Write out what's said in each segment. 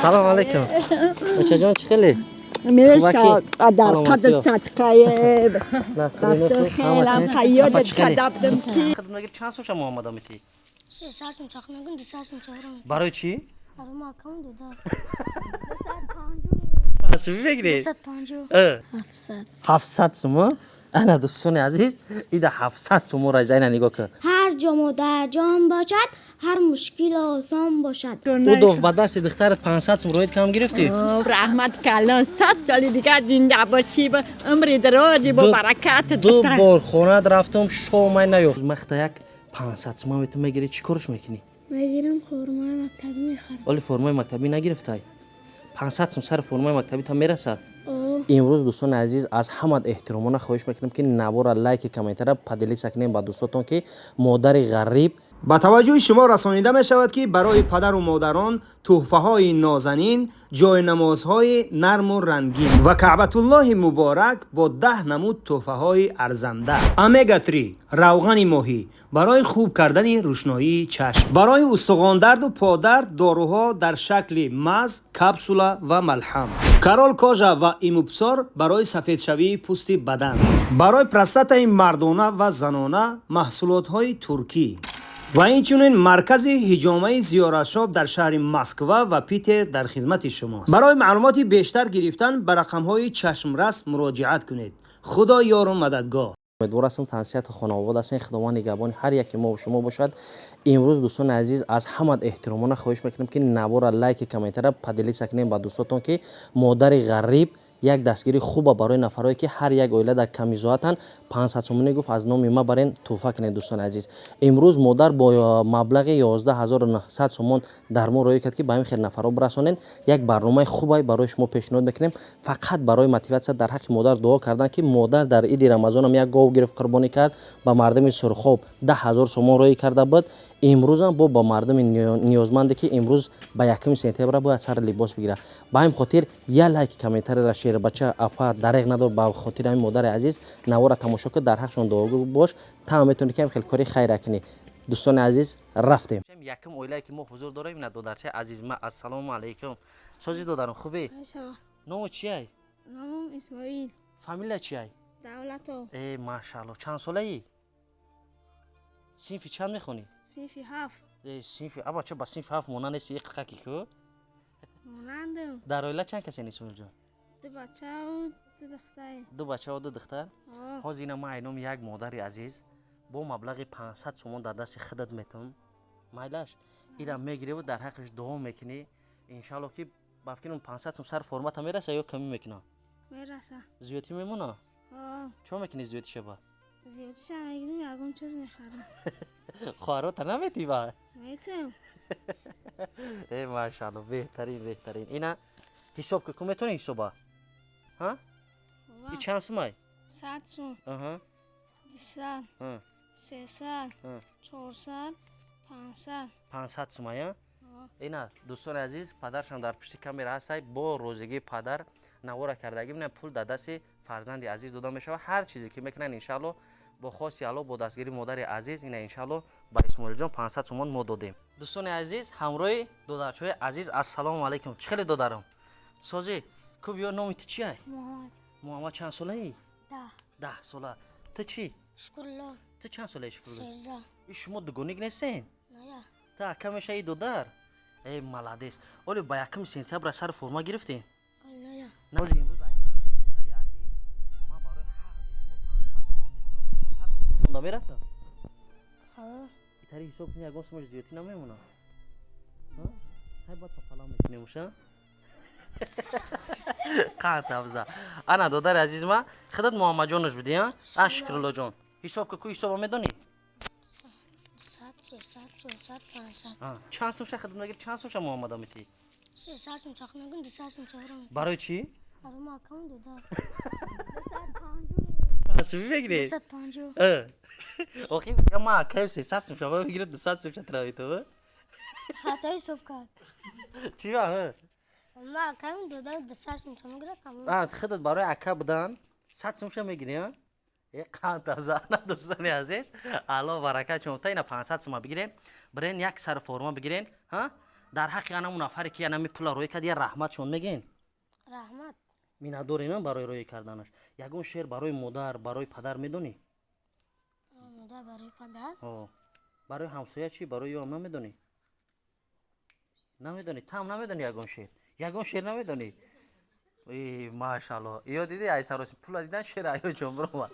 سلام علیکم. بچه جان چی خیلی؟ میشه در قدر صدقه نصرینه تو خیلی خیادت کدبدم کی خدمت نگیر چند سوشه محمد آمیتی؟ سه ساعت می‌چرخم میگن 2 ساعت می‌چرخم. برای چی؟ برای ما کم دادار. 250. حسابی بگیری؟ 250. 700 سومو؟ انا دوستان عزیز ایده 700 سومو را زینا نگاه که هر جا در جان باشد هر مشکل آسان باشد. او دوف با دست دخترت 500 سوم رویت کم گرفتی؟ رحمت کلان 100 سال دیگه زنده باشی با عمر درازی با برکت دو بار خونه رفتم شو نیافت مخته یک 500 سوم میتونی میگیری چی کارش میکنی؟ میگیرم خورمای مکتبی میخرم. ولی فرمای مکتبی نگرفتی 500 سوم سر فرمای مکتبی تا میرسه. امروز دوستان عزیز از همه احترامانه خواهش میکنم که نوار لایک کامنت را پدلی سکنیم با دوستاتون که مادر غریب با توجه شما رسانیده می شود که برای پدر و مادران تحفه های نازنین، جای نمازهای نرم و رنگین و کعبت الله مبارک با 10 نمود تحفه های ارزنده. امگا 3 روغن ماهی برای خوب کردن روشنایی چشم، برای استخوان درد و پادرد داروها در شکل مز، کپسوله و ملحم، کرال کاژا و ایموبسار برای سفید شوی پوست بدن، برای پرستات مردانه و زنانه محصولات های ترکی و اینچنین مرکز حجامه زیارتشاب در شهر مسکو و پیتر در خدمت شماست. برای معلومات بیشتر گرفتن به رقم‌های چشمرس مراجعت کنید. خدا یار و مددگار. امیدوار هستم تنسیت خانواده هستین خداوند نگهبان هر یکی ما و شما باشد. امروز دوستان عزیز از همه احترامانه خواهش میکنم که نوار لایک کامنت را پدلی سکنیم با دوستاتون که مادر غریب یک دستگیری خوبه برای نفرایی که هر یک اویله در کمیزاتن 500 سومونی گفت از نام ما برین توفه کنید دوستان عزیز. امروز مادر با مبلغ 11900 سومون در ما روی کرد که با این خیر نفرا برسونین. یک برنامه خوبه برای شما پیشنهاد میکنیم فقط برای موتیواسیون در حق مادر دعا کردن که مادر در عید رمضان هم یک گاو گرفت قربانی کرد با مردم سرخوب 10000 سومون روی کرده بود. امروز هم با مردم نیازمنده که امروز با 1 سپتامبر باید سر لباس بگیره. با این خاطر یا لایک کامنت را شیر بچه اپا دریغ ندار با خاطر این مادر عزیز نوار تماشا کن در حقشون دعا باش تا میتونی که خیلی کاری خیر کنی. دوستان عزیز رفتیم یکم اویله که ما حضور داریم نه دودرچه عزیز ما السلام علیکم سوزی دودرم خوبی نام چیه؟ نام اسماعیل. فامیل چیه؟ دولتو. ای ماشاءالله چند ساله ای؟ صنف چند میخونی؟ صنف 7. صنف ابا چه با صنف 7 مونانه یک قکی کو؟ مونندم. در اویله چند کسی نیست جان؟ 2 بچه و 2 دختر. 2 بچه و 2 دختر؟ حاضر ما اینم یک مادر عزیز با مبلغ 500 سومون در دست خودت میتون مایلاش ایرا میگیری و در حقش دعا میکنی ان شاء الله که بافکن 500 سوم سر فرمت میرسه یا کمی میکنه؟ میرسه. زیادی میمونه؟ چون میکنی زیادی شبا؟ زیادی شمیگیرم یکم چیز میخرم. خوارو تا نمیتی با؟ میتونم. ای ماشاءالله بهترین اینا حساب که میتونی حسابا؟ ها؟ این چند سومای؟ 100 سوم. 200. 300. 400. 500. 500 سومای؟ اینا دوستان عزیز پدرشان در پشت کامera هست با روزگی پدر نوار کردگی من پول در دست فرزند عزیز داده میشه هر چیزی که میکنن ان شاء الله با خاصی الله با دستگیری مادر عزیز اینا ان شاء الله با اسماعیل جان 500 تومان ما دادیم. دوستان عزیز همراه دادرچوی عزیز السلام علیکم چخیلی دادرم سوزی کو بیا نامت چیه؟ محمد چند ساله ای؟ 10 ساله. تو چی؟ شکرالله. تو چند ساله شکرالله؟ 13. شما دوگونیک نیستین؟ نه تا کمش ای دودر ای ملادیس ولی با 1 سپتامبر سر فرما گرفتین؟ نه نوزی امروز مادر عزیز ما برای هر شما 500 تومان میتونم سر فرما نمیرسه؟ ایتاری حساب کنی اگه سمش زیادی نمیمونه های با تو فلا میکنیم وشا قاعد افزا انا دودر عزیز ما خدت محمد جانش بدی ها اشکرالله جان حساب که کوی حساب میدونی 300 400 500. چند سوم خدمت میگیر چند سوم محمد آمیتی 300 می‌چرخم میگن 200 می‌چرخم. برای چی؟ برای ما کم دادار. 250. حسابی بگیری 250. اوکی یا ما کیف 300 سوم شما بگیرید 200 سوم تراوی تو خطا حساب کرد. چی ها ما کم دادار 200 می‌چرخم. خدت برای عکا بدن 100 سوم میگیری ها یک قانت افزانه دوستان عزیز الله برکت شما تا اینا 500 سوم بگیرین برین یک سر فرما بگیرین ها дар ҳаққи анамун нафаре ки анами пула рӯй кард я раҳматшон мегин رحمت миннатдорина барои рӯй карданаш. Ягон шеър барои модар барои падар медонӣ? مادر برای پدر барои ҳамсоя чӣ барои ём намедонӣ? намедонӣ там намедонӣ ягон шеър намедонӣ? машалло ё диди ай сароси пула дидан шеър аёҷон биромад.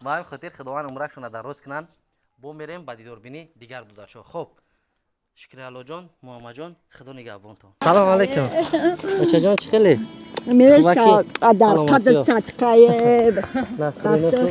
ба ҳамин хотир худованд умрашона дароз кунанд. бо мерем ба дидорбинӣ дигар дударшо. хуб шукри аллоҷон муҳаммадҷон худо нигаҳбонтон. салом алайкум бачаҷон чӣ хели میشه در قد صدقه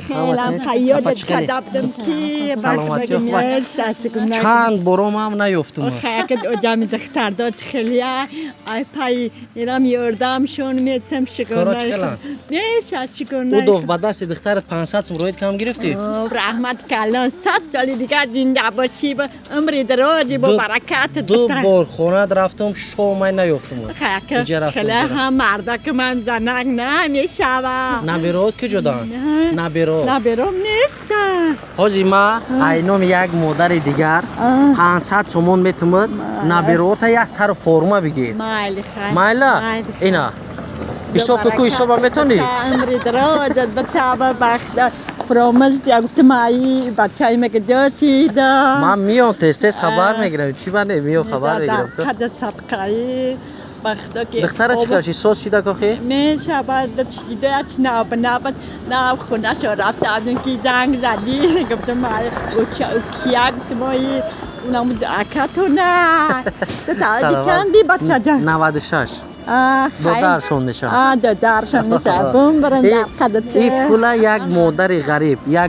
خیلم خیالت کذبتم کی بس بگیم چند برام هم نیفتم خیلی اجامی دختر داد خیلی ای پای ایرام یردم شون میتم شکر میشه شکر او دوف با دست دخترت 500 سوم روید کم گرفتی رحمت کلان 100 سال دیگه زنده باشی با عمری درازی با برکت دو بار خونه رفتم شوم نیفتم خیلی هم مردا که من زنک نمیشوم نبیرود که جدا نبیروم نیستم حاجی ما اینم یک مادر دیگر 500 سومون میتمد نبیرود یا سر فرما بگیر مایلا اینا حساب کو حساب میتونی عمری دراز به تابه بخت فرامش گفتم ای بچه‌ای مگه داشتیدا من میام تست خبر میگیرم چی بنده میام خبر میگیرم قد صدقه بخت که دختر چیکار چی سوس چیدا کوخی میشه بعد چیده اچ نه خونه شو رفتم که زنگ زدی گفتم ای کیا گفتم ای اونم اکاتو نه تا چندی بچه جان 96 دادرشون میشه دادرشون میشه بوم برن قدرت این پولا یک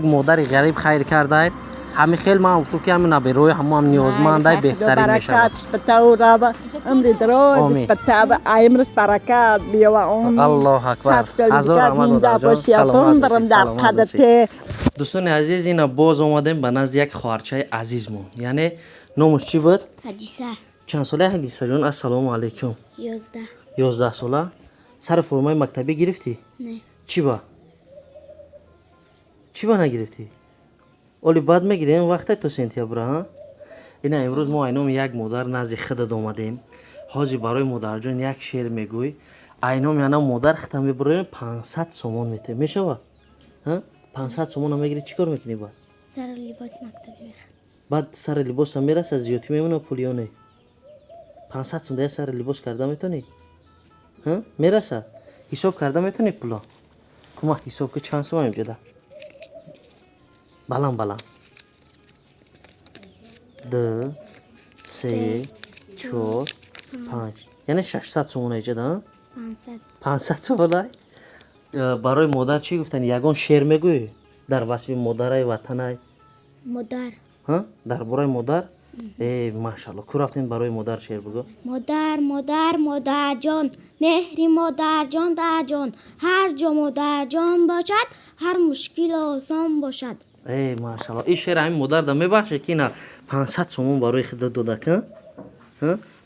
مادر غریب خیر کرده همین خیلی من گفتم که همین نبیروی همون نیازمنده بهترین میشه برکت بتاو رابا عمری دراز بتاو ایمرس برکت بیا و اون الله اکبر هزار رحمت دادر سلام برم در قدرت دوستان عزیز اینا باز اومدیم به نزد یک خواهرچه عزیزمون یعنی نامش چی بود حدیثه چند ساله حدیثه جون السلام علیکم 11 ساله سر فرمای مکتبی گرفتی نه چی با نگرفتی اولی بعد میگیریم وقت تو سنتیابر ها اینا امروز ما اینام یک مادر نزد خودت اومدیم حاجی برای مادر جان یک شعر میگوی اینام یعنی مادر ختم میبریم 500 سومون میته میشه ها 500 سومون میگیری چیکار میکنی با سر لباس مکتبی میخرم بعد سر لباس هم میرسه زیادی میمونه پولیونه 500 سوم ده سر لباس کرده میتونی ها میرسه حساب کرده میتونی پولا کما حساب که چند سوم میجده بلند 2 3 4 5 یعنی 600 سومون ایجده 500 سوم برای مادر چی گفتن یگان شعر میگوی در وصف مادرای وطنای مادر ها در برای مادر ماشاءالله کو رفتین برای مادر شعر بگو مادر جان مهری مادر جان در جان هر جا مادر جان باشد هر مشکل آسان باشد ماشاءالله این شعر همین مادر دا میبخشه که نه 500 سومون برای خودت داده کن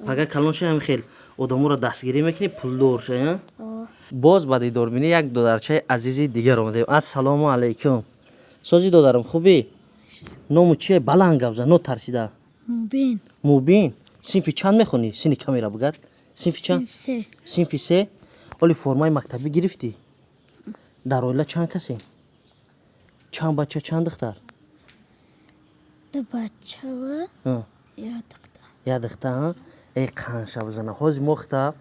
پگه کلان شه هم خیلی آدمو را دستگیری میکنی پول دور شه باز با دیدار بینی یک دادرچه عزیزی دیگر آمده السلام علیکم سازی دادرم خوبی نامو چیه بلند گفت نو ترسیده موبین صنف چند میخونی سینی کامیرا بگرد صنف چند صنف 3 ولی فرمای مکتبی گرفتی در اوله چند کسی چند بچه چند دختر دو بچه و یا دختر ای قنشه بزنه حاضی مخته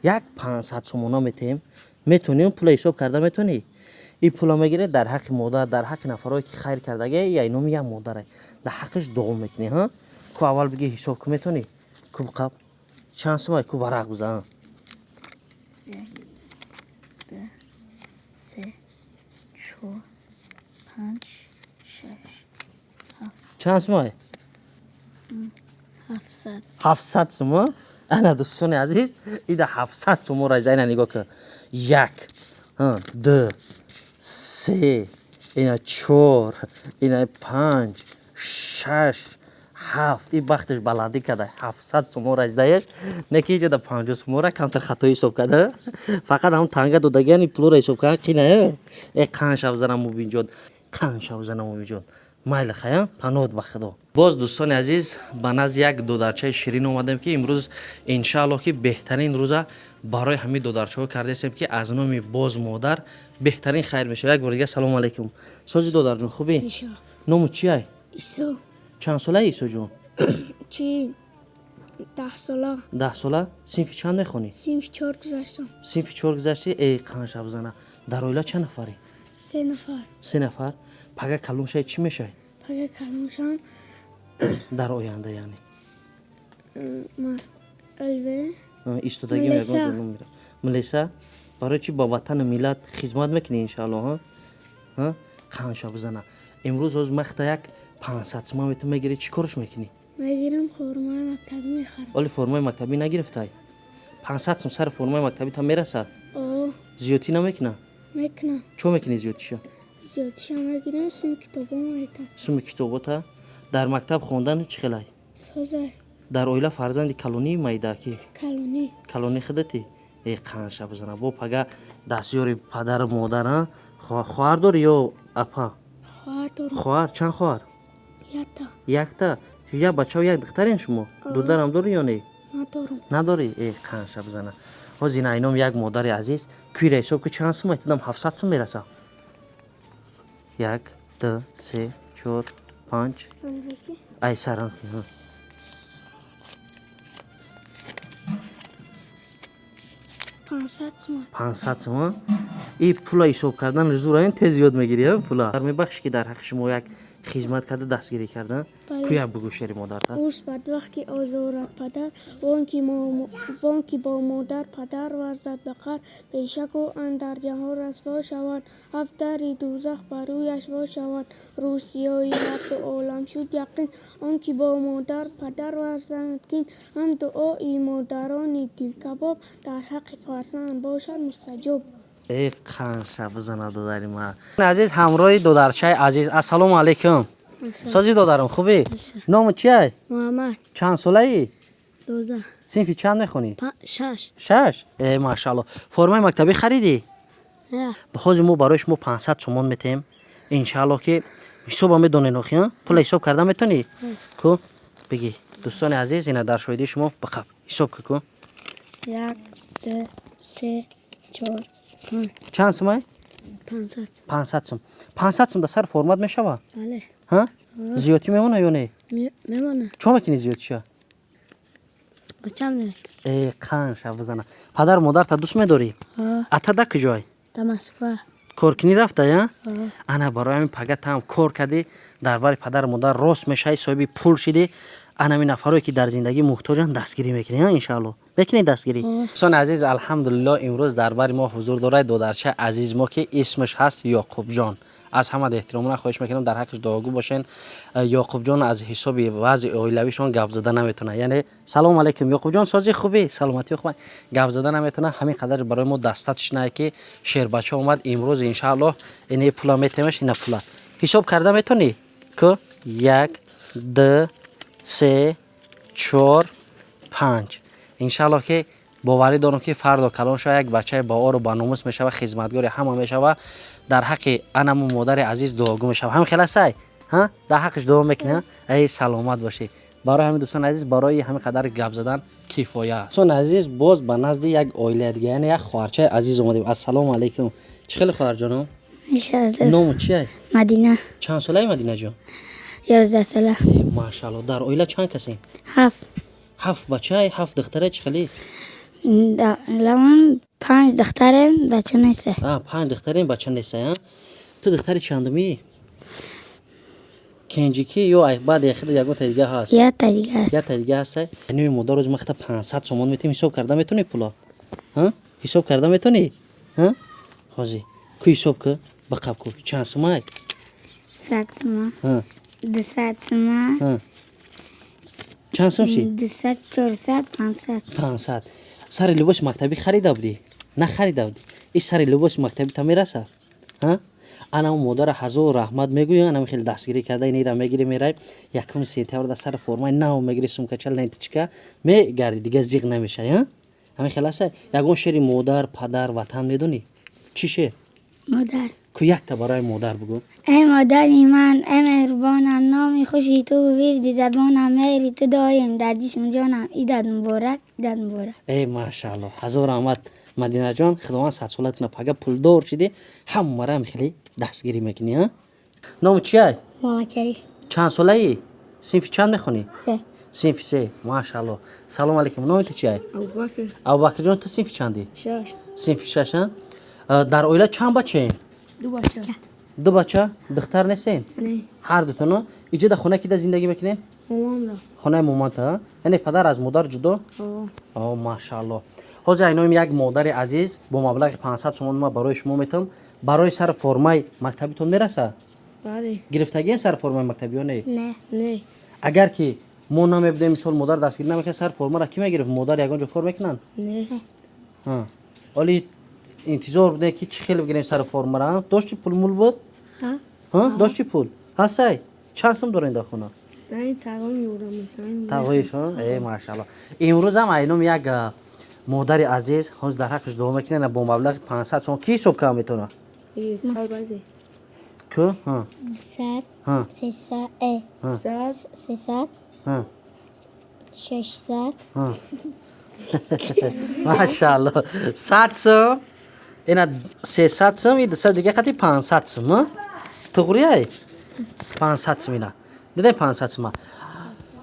یک 500 سومونا میتیم میتونی اون پول حساب کرده میتونی این پولا میگیره در حق مادر در حق نفرایی که خیر کرده یا اینو میگه مادره در حقش دوم میکنی ها کو اول بگی حساب که میتونی کو بقب چند سومای کو ورق بزن 2 3 4 5 6 چند سومای 700 سوم انا دوستان عزیز ایده 700 سوم را اینا نگاه که 1 2 3 اینا 4 اینا 5 6 7 این بختش بلندی کرده 700 سوم را ایدهش نکی جده 50 سوم را کمتر خطایی حساب کرده فقط هم تنگه دودگی پول را حساب کرده که نه ای قنش افزنم مبین جان майли хаям панод ба худо. боз дӯстони азиз ба назди як додарчаи ширин омадем ки имрӯз иншааллоҳ ки беҳтарин рӯза барои ҳамин додарчаҳо кардастем ки аз номи боз модар беҳтарин хайр мешавад. Як бор дига салому алайкум. сози додарҷон хубӣ? ному чиай? Исо. чанд солаи исоҷон? Чи 10 сола. 10 сола? синфи чанд мехонӣ? Синф 4 гузаштам. синфи 4 гузашти? Эй қанша бзана. Дар оила чанд нафарӣ? 3 нафар. 3 нафар. Пага калоншай чӣ мешавад Пага калоншан дар оянда яъне? ма алве. Истодаги Милиса. мегон ҷоном мира. Милиса барои чӣ ба ватану миллат хизмат мекунӣ иншааллоҳ? Қанша бзана. Имрӯз ҳоз махта як 500 сомон мету мегирӣ, чӣ корш мекунӣ? Мегирам формаи мактабӣ мехарам. Оли формаи мактабӣ нагирифтай? 500 сом сари формаи мактабӣ та мераса? О, зиёдтӣ намекуна? мекунам. Чо мекунӣ зиёдтиша? Зиёдтиша мегирам, суми китобо метам. суми китобота? Дар мактаб хондан чӣ хелай? Созай. дар оила фарзанди калонии майда ки? Калони. Калони худати? Қанша бзана. Бо пага дастёри падару модар, а? Хоҳар дорӣ ё апа? Хоҳар дорам. Хоҳар? Чанд хоҳар? Якта. Якта? Як бачаву як духтарен шумо? Дударам дорӣ ё не? Надорам. Надорӣ? Қанша бзана. ҳоз ин айном як модари азиз кӯира ҳисоб ки чанд сум айтидам 700 сум мераса. 1 2 3 4 5 Алвеки. ай сарам. 500 сум. 500 сум. И пула ҳисоб кардан зураин тез ёд мегирӣ пула. Дар мебахш ки дар ҳаққи шумо як хизмат карда дастгирӣ кардан. Кӯя бугӯ шери модарта? Уз бадбахт ки озорад падар, вон ки бо модар падар варзад ба қар, бешаку андар ҷаҳон расво шавад, ҳафтари дӯзах бар рӯяш во шавад, рӯсиёи ҳафту олам шуд яқин, он ки бо модар падар варзад кин, ҳам дуои модарони дилкабоб дар ҳаққи фарзанд бошад мустаҷоб. Қанша бзана додари ма. Азиз ҳамроҳи додарчаи азиз, ассалому алайкум. Сози додарам хубӣ? Ному чиай? Муҳаммад. Чанд солаи? 12. синфи чанд мехонӣ? 6. 6? Машаалло. Формаи мактабӣ харидӣ? Я. ҳозир мо барои шумо 500 сомон метем. Иншааллоҳ ки ҳисоба медонед охи? Пула ҳисоб карда метонӣ? Ку бигӣ. Дӯстони азиз, ина дар шоҳидии шумо бақаб. Ҳисоб ку. 1 2 3 4 5. Чанд сумай? 500. 500 сум. 500 сум да сар формат мешава? Бале. Ҳа? Зиёдтӣ мемона ё не? Мемона. Чо мекунӣ зиёдтиша? Очам не. Қанша бзана. Падар модарта дӯст медорӣ? Атада куҷой? Та Москва. Коркунӣ рафта я? Ана барои ҳамин пага таам кор кардӣ, дар бари падару модар рост мешавӣ, соҳиби пул шидӣ. Анами нафарое ки дар зиндагӣ муҳтоҷанд дастгирӣ мекунӣ, иншааллоҳ. Мекунӣ дастгирӣ? Дӯстони азиз, алҳамдулиллоҳ имрӯз дар бари мо ҳузур дорад додарчаи азиз мо ки исмаш ҳаст Ёқубҷон. Аз ҳамаи эҳтиромона хоҳиш мекунам дар ҳаққиш дуогӯ бошен. Ёқубҷон аз ҳисоби вазъи оилавишон гап зада наметавонад. Яъне салому алайкум Ёқубҷон, сози хубӣ? Саломатӣ хуб? Гап зада наметавонад. ҳамин қадар барои мо дастатишнае ки шербача омад имрӯз иншааллоҳ ини пула метемаш, ина пула. Ҳисоб карда метонӣ? Ку 1 2 3 4 5. Иншааллоҳ ки боварӣ дорам ки фардо калон шава як бачаи ба ору ба номус мешава, хизматгори ҳама мешава, дар ҳаққи анаму модари азиз дуогӯ мешава. Ҳамин хеласай? Дар ҳаққиш дуо мекунӣ? Ай саломат бошӣ. барои ҳамин дӯстони азиз барои ҳамин қадар гап задан кифоя аст. Дӯстони азиз боз ба назди як оила дига, яъне як хоҳарчаи азиз омадем. Ассалому алайкум. Чӣ хеле хоҳарҷоном? Ному чиай? Мадина. Чанд солаи Мадинаҷон? 11 сола. Машааллоҳ. Дар оила чанд касен? 7. 7 бачаи 7 духтаре чӣ хеле? Ламан 5 духтарем, бача нест. 5 духтарем, бача нест. Ту духтари чандумӣ? Кенҷикӣ ё баъд яхида ягонта дига ҳаст? Якта дига аст. Якта дига аст. Яъне модар рӯз махта 500 сомон метем. Ҳисоб карда метонӣ пула? Ҳисоб карда метонӣ? Ҳозир ку ҳисоб ку, бақаб ку. Чанд сумай? 100 сума. 200 сума. Чанд сум шид? 200, 400, 500. 500. Сари либоси мактабӣ харида будӣ? На харида будӣ? Ин сари либоси мактабӣ та мераса? Анам модара ҳазор раҳмат мегӯям, анам хеле дастгирӣ карда инира мегирӣ мерай. Якуми сентябрда сари формаи нав мегирӣ, сумкача лентичка мегарди, дига зиқ намешай. Ҳамин хеласа ягон шери модар, падар, ватан медонӣ? Чӣ шер? Модар. کو یک تا برای مادر بگو. ای مادری من، ای مهربانم، نامی خوشی تو ویردی زبانم، مهری تو دایم در جسم جانم، ایداد مبارک، ایداد مبارک. ای ماشاءالله هزار رحمت مدینه جان، خداوند صد سالتون پگه پولدار شدی، همه مرا میخلی دستگیری میکنی ها. نام چیه؟ محمد شریف. چند ساله ای؟ صنف چند میخونی؟ 3. صنف 3. ماشاءالله. سلام علیکم. نام تو چیه؟ ابوبکر. ابوبکر جان تو صنف چندی؟ 6. صنف 6 ها؟ در اویله چند بچه این؟ 2 بچه. 2 بچه؟ دختر نیستین؟ نه. هر دوتون؟ اینجا در خونه کی در زندگی میکنین؟ مامان را. خونه مامان تا؟ یعنی پدر از مادر جدا؟ آه ماشاءالله. حاجی اینم یک مادر عزیز با مبلغ 500 تومان ما برای شما میتونم برای سر فرمای مکتبتون میرسه؟ بله. گرفتگی سر فرمای مکتبی یا نه؟ نه. اگر که ما نمیبودیم مثال مادر دستگیر نمیکنه سر فرما را کی میگرفت؟ مادر یگانجا فور میکنن؟ نه. ها. ولی انتظار بوده که چی خیلی بگیریم سر فرما را. داشتی پول مول بود؟ ها؟ داشتی پول؟ هستی؟ چند سم داره این در خونه؟ نه تقوی میورم. تقویش ها؟ ای ماشاءالله. امروز هم اینم یک مادر عزیز هنوز در حقش دعا میکنه با مبلغ 500 تومان کی صبح کام میتونه؟ کو؟ ها. 100. ها. 300. 300. ها. 600. ها. ماشاءالله 100 سم اینا 300 سم این دست دیگه قطعی 500 سم ها تقریه 500 سم اینا دیده 500 سم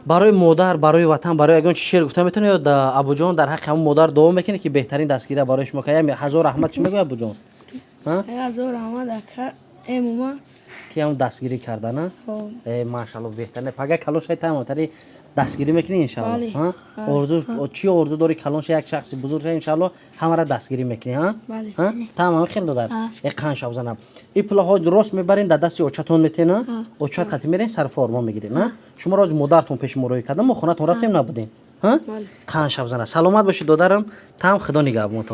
برای مادر برای وطن برای اگه چی شعر گفته میتونه یا ابو جان در حق همون مادر دعا میکنه که بهترین دستگیری برای شما کنه هزار رحمت چی میگه ابو جان ها هزار رحمت اکا ای ماما که هم دستگیری کردن ها ماشاءالله بهترینه پگه کلوش تمام تری دستگیری میکنی ان شاء الله ها ارزو چی ارزو داری کلونش یک شخص بزرگ ان شاء الله همه را دستگیری میکنی ها ها تمام خیلی دادر یک قنش بزنم این پلاها درست میبرین در دستی اوچتون میتین اوچت خاطی میرین سر فرما میگیرین ها شما روز مادرتون پیش مروی کردم ما خونتون رفتیم نبودین ها قنش بزنم سلامت باشید دادرم تام خدا نگهبانتون